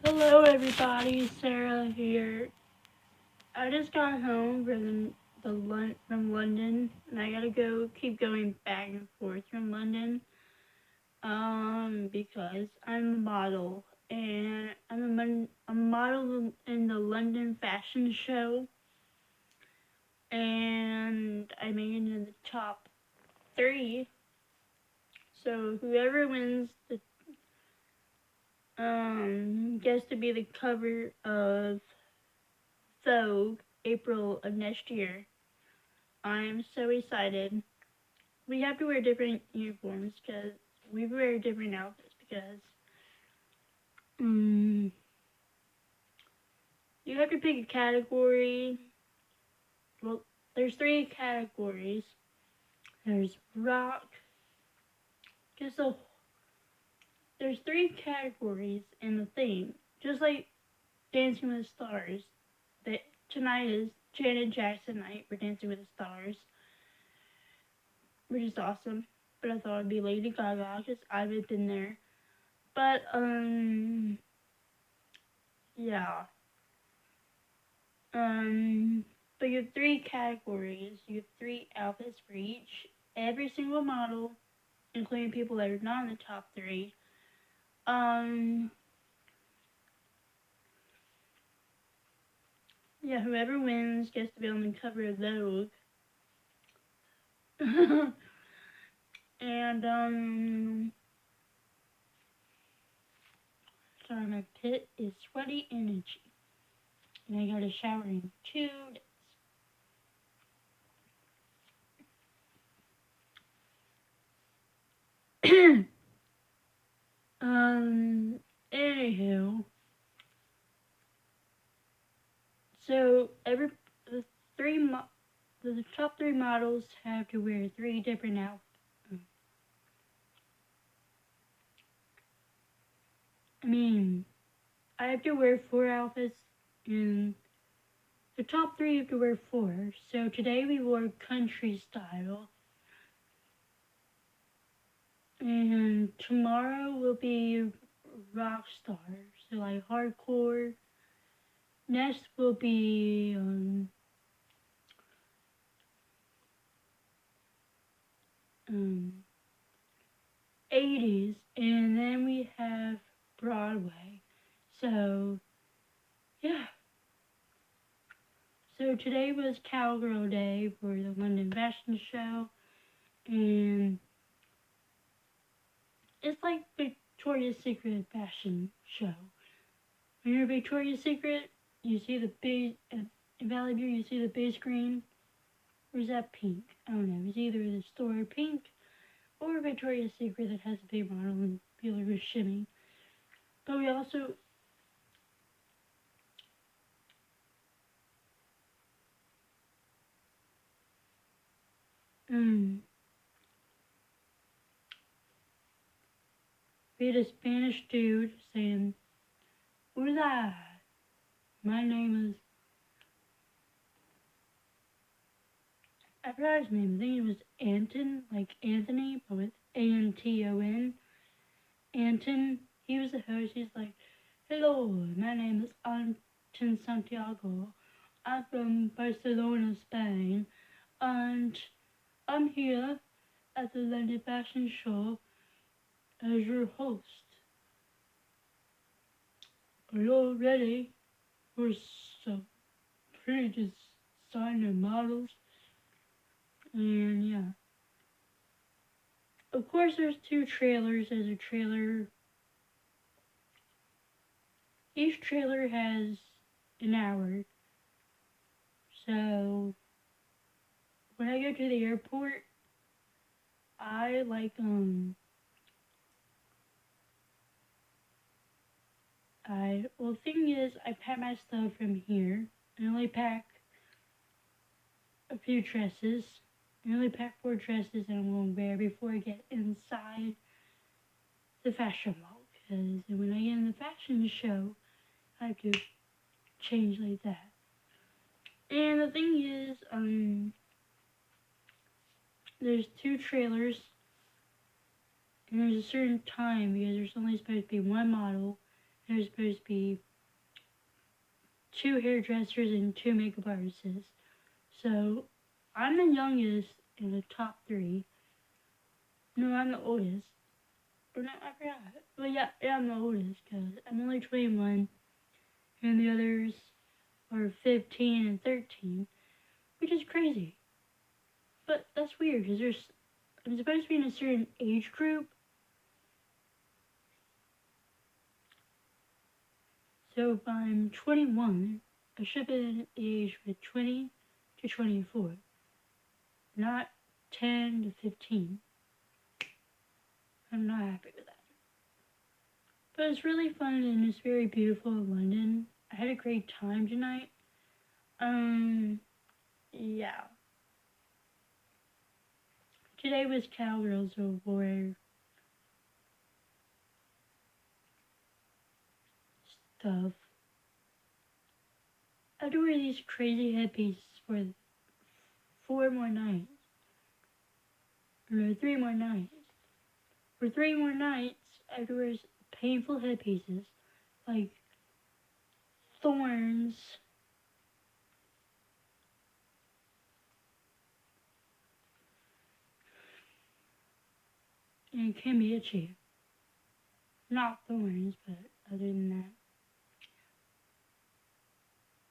Hello everybody, Sarah here. I just got home from London, and I gotta keep going back and forth from London, because I'm a model, and I'm a model in the London Fashion Show, and I made it in the top 3. So whoever wins gets to be the cover of Vogue April of next year. I'm so excited. We have to wear different uniforms because we wear different outfits because um, you have to pick a category. Well, there's 3 categories. There's rock. Cause there's 3 categories in the thing. Just like Dancing with the Stars. That tonight is Janet Jackson night for Dancing with the Stars, which is awesome. But I thought it'd be Lady Gaga because I've been there. But yeah. Um, but you have 3 categories. You have 3 outfits for each. Every single model, including people that are not in the top 3. Um, yeah, whoever wins gets to be on the cover of Vogue. And sorry, my pit is sweaty and itchy, and I got a shower in 2 days. Anywho, so the three the top 3 models have to wear 3 different outfits. I mean, I have to wear 4 outfits, and the top 3 have to wear 4. So today we wore country style, and tomorrow will be rock star, so like hardcore. Next will be 80s, and then we have Broadway. So yeah. So today was Cowgirl Day for the London Fashion Show, and it's like Victoria's Secret fashion show. When you're Victoria's Secret, you see the big in Valley View. You see the big screen. Or is that pink? I don't know. It's either the store pink or Victoria's Secret that has a big model and people are just shimming. But we also we had a Spanish dude saying, "Hola, my name is." I forgot his name. I think it was Anton, like Anthony, but with Anton. Anton. He was the host. He's like, "Hello, my name is Anton Santiago. I'm from Barcelona, Spain, and I'm here at the London Fashion Show as your host. Are you all ready for some pretty designer models?" And yeah. Of course, there's 2 trailers. There's a trailer. Each trailer has an hour. So when I go to the airport, I like the thing is I pack my stuff from here. I only pack a few dresses. I only pack 4 dresses that I'm going to wear before I get inside the fashion mall. Because when I get in the fashion show, I have to change like that. And the thing is, there's 2 trailers, and there's a certain time because there's only supposed to be 1 model there's supposed to be 2 hairdressers and 2 makeup artists. So I'm the youngest in the top 3. No, I'm the oldest. Or no, I forgot. Well, yeah, I'm the oldest because I'm only 21, and the others are 15 and 13, which is crazy. But that's weird because I'm supposed to be in a certain age group. So if I'm 21, I should be in the age of 20 to 24, not 10 to 15. I'm not happy with that. But it's really fun and it's very beautiful in London. I had a great time tonight. Yeah. Today was Cowgirls Award stuff. I had to wear these crazy headpieces for 4 more nights. No, 3 more nights. For 3 more nights, I had to wear painful headpieces, like thorns, and it can be itchy. Not thorns, but other than that.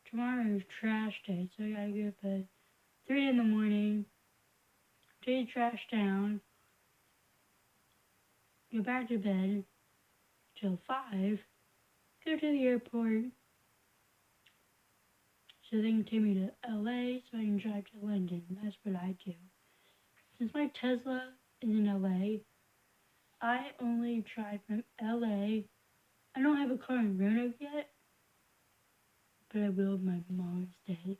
Tomorrow is trash day, so I gotta get up at 3 in the morning, take the trash down, go back to bed till 5, go to the airport so they can take me to LA so I can drive to London. That's what I do. Since my Tesla is in LA, I only drive from LA. I don't have a car in Roanoke yet, but I will with my mom's day.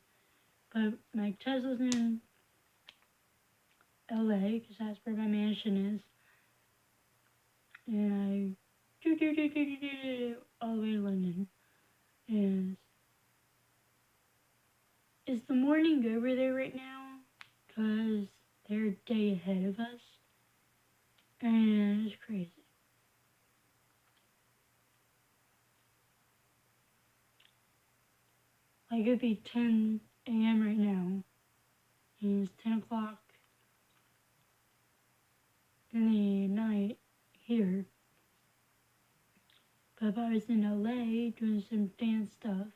But my Tesla's in LA because that's where my mansion is. And I do all the way to London. And is the morning over there right now? Because they're a day ahead of us. And it's crazy. Like it'd be 10 a.m. right now. And it's 10 o'clock in the night here. But if I was in LA doing some dance stuff,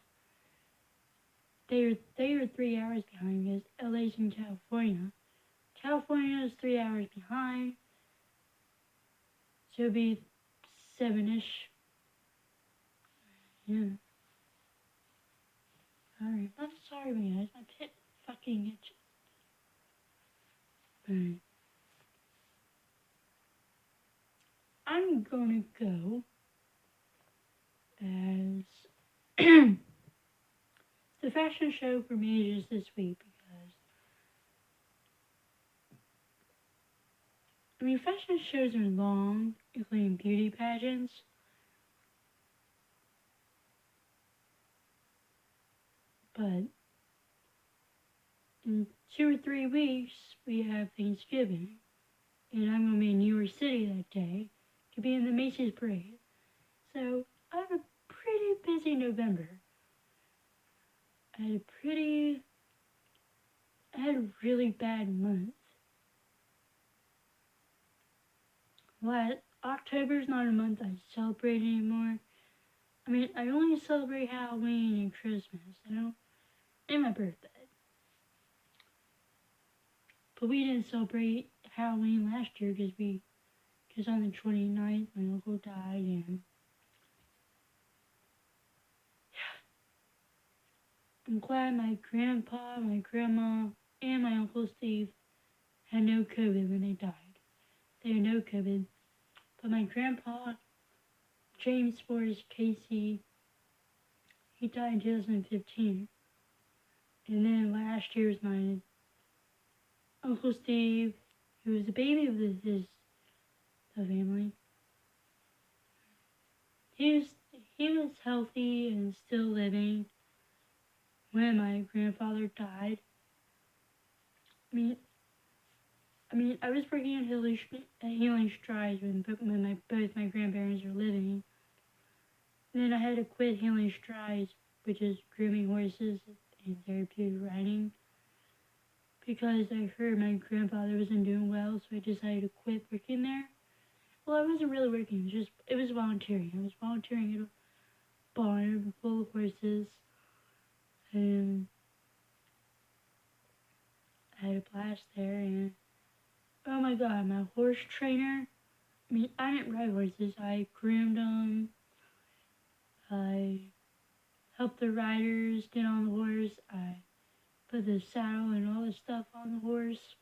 they are 3 hours behind because LA's in California. California is 3 hours behind. So it'd be 7-ish. Yeah. Alright, I'm sorry guys, my pit fucking itches. But I'm gonna go as the fashion show for me is this week because fashion shows are long, including beauty pageants. But in 2 or 3 weeks, we have Thanksgiving. And I'm going to be in New York City that day to be in the Macy's parade. So I have a pretty busy November. I had a really bad month. October's not a month I celebrate anymore. I only celebrate Halloween and Christmas, and my birthday. But we didn't celebrate Halloween last year because on the 29th my uncle died and I'm glad my grandpa, my grandma, and my Uncle Steve had no COVID when they died. They had no COVID. But my grandpa, James Forrest Casey, he died in 2015. And then last year was my Uncle Steve, who was the baby of the family. He was healthy and still living when my grandfather died. I was working at Healing Strides when both my grandparents were living. And then I had to quit handling strides, which is grooming horses and therapeutic riding, because I heard my grandfather wasn't doing well, so I decided to quit working there. Well, I wasn't really working, it was volunteering. I was volunteering at a barn full of horses, and I had a blast there, and oh my god, my horse trainer, I mean, I didn't ride horses, I groomed them, I helped the riders get on the horse, I put the saddle and all the stuff on the horse.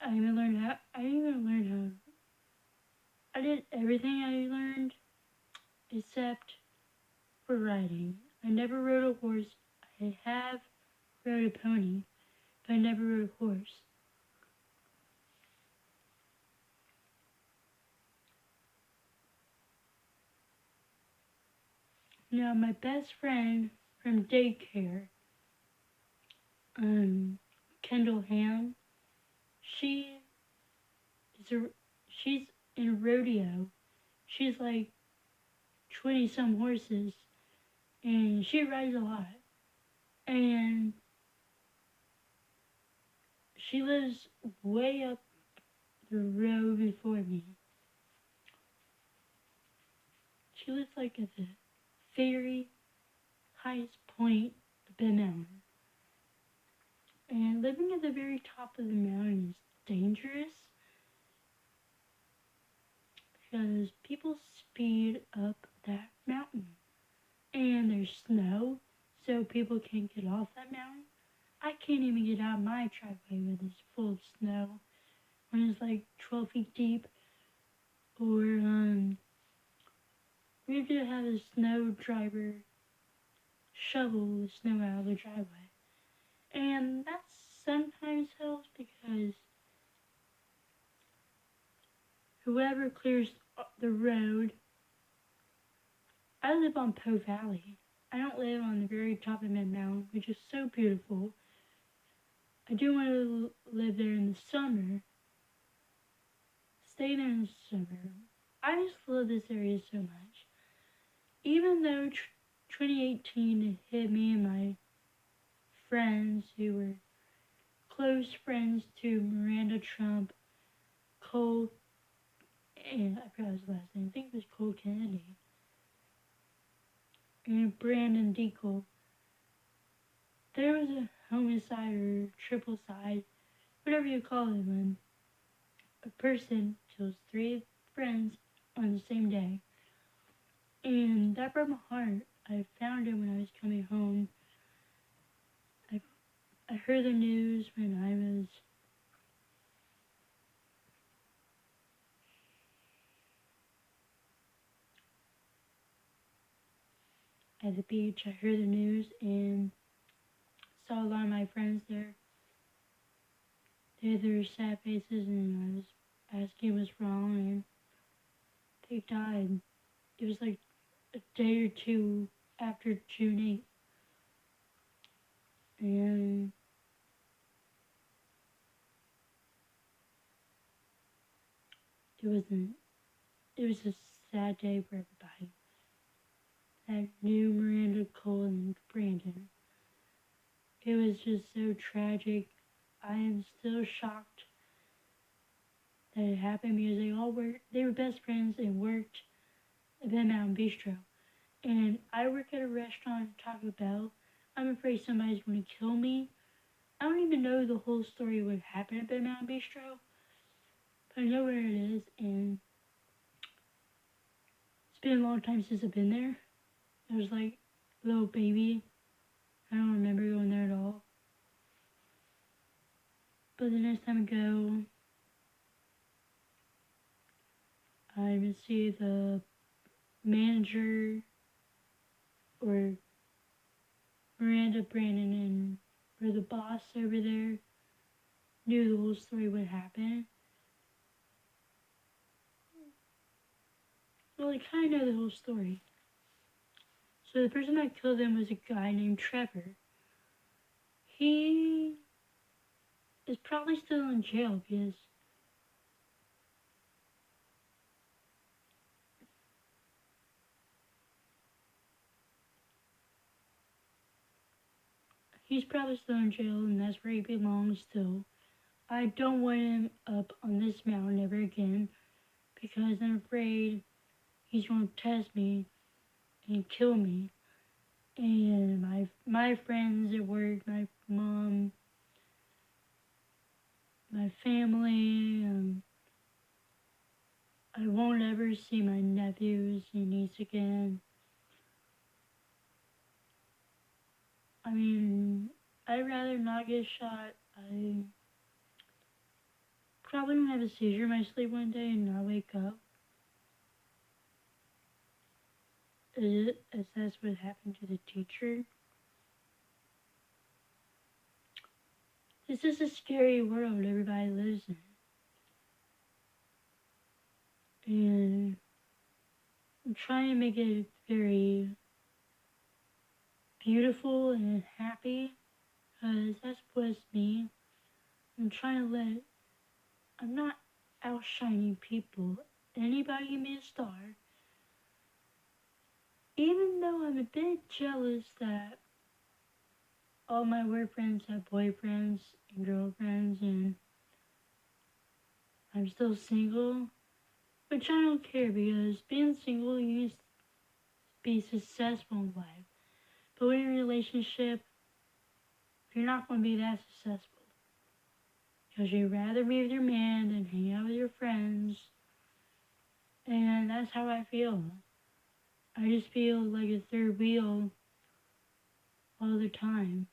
I did everything I learned except for riding. I never rode a horse. I have rode a pony, but I never rode a horse. Now, my best friend from daycare, Kendall Ham, she she's in rodeo. She's like 20 some horses, and she rides a lot. And she lives way up the road before me. She lives like at the very highest point of the mountain. And living at the very top of the mountain is dangerous because people speed up that mountain. And there's snow, so people can't get off that mountain. I can't even get out my driveway when it's full of snow, when it's like 12 feet deep. Or, we have to have a snow driver shovel the snow out of the driveway. And that sometimes helps because whoever clears the road, I live on Po Valley. I don't live on the very top of Mid Mountain, which is so beautiful. I do want to live there in the summer, stay there in the summer. I just love this area so much. Even though 2018 hit me and my friends who were close friends to Miranda Trump, Cole, and I forgot his last name, I think it was Cole Kennedy, and Brandon Deacle. There was a homicide or triple side, whatever you call it, when a person kills 3 friends on the same day. And that broke my heart. I found it when I was coming home. I heard the news when I was at the beach. I heard the news and saw a lot of my friends there. They had their sad faces, and I was asking what's wrong, and they died. It was like a day or two after June 8th. And it was a sad day for everybody. That knew Miranda, Cole, and Brandon. It was just so tragic. I am still shocked that it happened because they were best friends and worked at Bed Mountain Bistro. And I work at a restaurant, Taco Bell. I'm afraid somebody's going to kill me. I don't even know the whole story of what happened at Bed Mountain Bistro, but I know where it is, and it's been a long time since I've been there. I was like a little baby. I don't remember going there at all. But the next time I go, I would see the manager or Miranda, Brandon, and or the boss over there knew the whole story, what happened. Well, I kind of know the whole story. So the person that killed him was a guy named Trevor. He is probably still in jail because He's probably still in jail, and that's where he belongs still. I don't want him up on this mountain ever again because I'm afraid he's going to test me and kill me. And my friends at work, my mom, my family, I won't ever see my nephews and niece again. I mean, I'd rather not get shot. I probably gonna have a seizure in my sleep one day and not wake up. As that's what happened to the teacher. This is a scary world everybody lives in. And I'm trying to make it very beautiful and happy because that's what's me. I'm not outshining people. Anybody give me a star. Even though I'm a bit jealous that all my work friends have boyfriends and girlfriends and I'm still single, which I don't care because being single, you can be successful in life. But when you're in a relationship, you're not going to be that successful because you'd rather be with your man than hang out with your friends. And that's how I feel. I just feel like a third wheel all the time.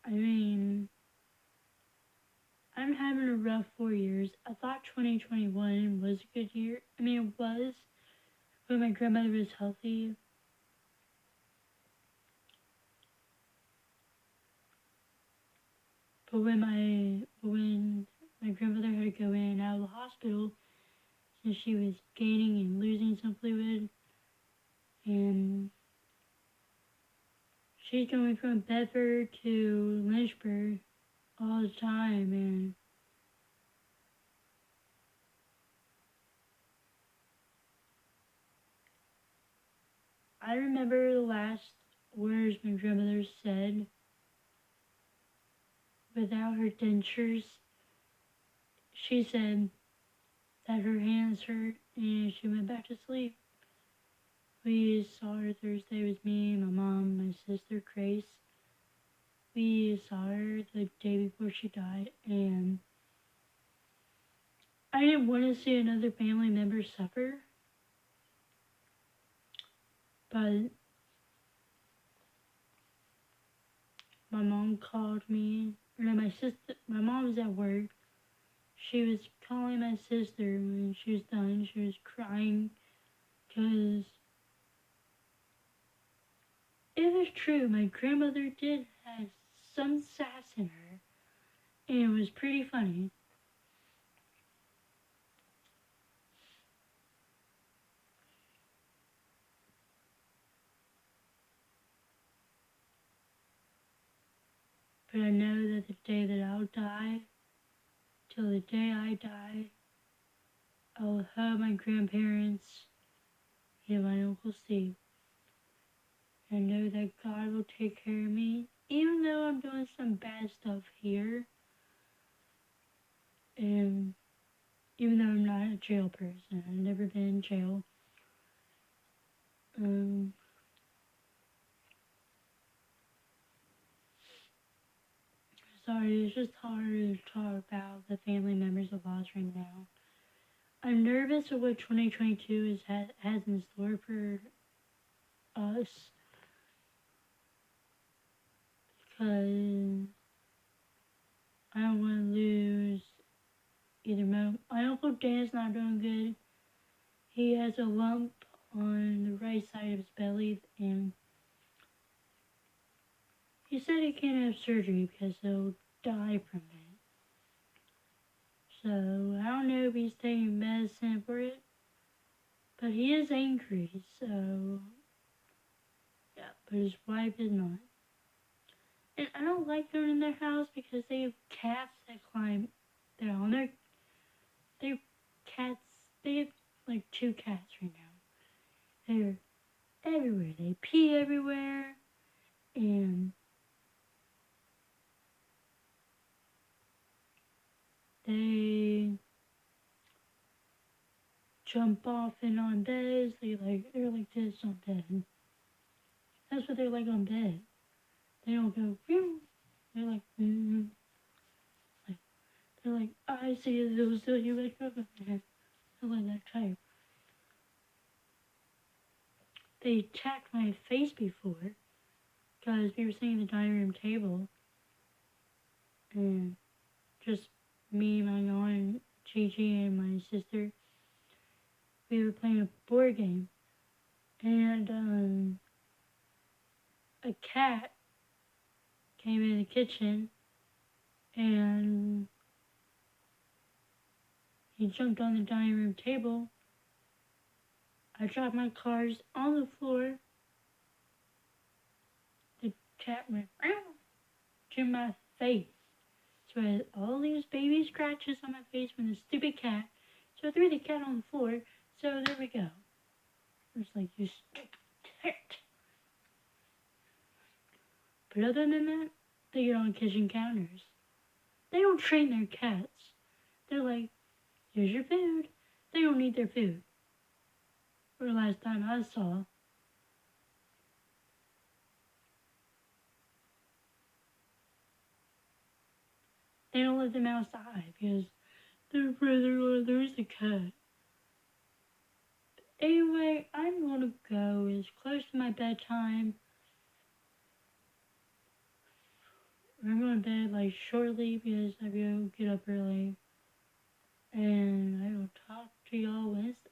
I mean, I'm having a rough 4 years. I thought 2021 was a good year. I mean, it was when my grandmother was healthy. But when my grandmother had to go in and out of the hospital since she was gaining and losing some fluid, and she's going from Bedford to Lynchburg all the time, and I remember the last words my grandmother said without her dentures. She said that her hands hurt and she went back to sleep. We saw her Thursday with me, my mom, my sister Grace. We saw her the day before she died, and I didn't want to see another family member suffer, but my mom called me. Or no, my mom was at work. She was calling my sister when she was done. She was crying because it was true. My grandmother did have some sass in her, and it was pretty funny. But I know that the day that I'll die, till the day I die, I'll hug my grandparents and my Uncle Steve. I know that God will take care of me, even though I'm doing some bad stuff here, and even though I'm not a jail person. I've never been in jail. Um, Sorry, it's just hard to talk about the family members of lost right now. I'm nervous of what 2022 has in store for us because I don't want to lose either my Uncle Dan's not doing good. He has a lump on the right side of his belly, and he said he can't have surgery because he'll die from it. So I don't know if he's taking medicine for it, but he is angry. So yeah, but his wife is not. And I don't like going in their house because they have cats that climb down. They're cats. They have jump off and on beds. They're like this on bed. That's what they're like on bed. They don't go phew. They're like like they're like I see those you wake up and they're like that type. They attacked my face before because we were sitting at the dining room table and just me, my aunt, Gigi, and my sister. We were playing a board game and a cat came in the kitchen and he jumped on the dining room table. I dropped my cards on the floor. The cat went to my face. So I had all these baby scratches on my face from the stupid cat. So I threw the cat on the floor. So there we go. It's like, you stupid cat. But other than that, they get on kitchen counters. They don't train their cats. They're like, here's your food. They don't need their food. For the last time I saw. They don't let them outside because they're afraid they're going to lose the cat. Anyway, I'm going to go. It's close to my bedtime. I'm going to bed like shortly because I go get up early. And I will talk to y'all Wednesday.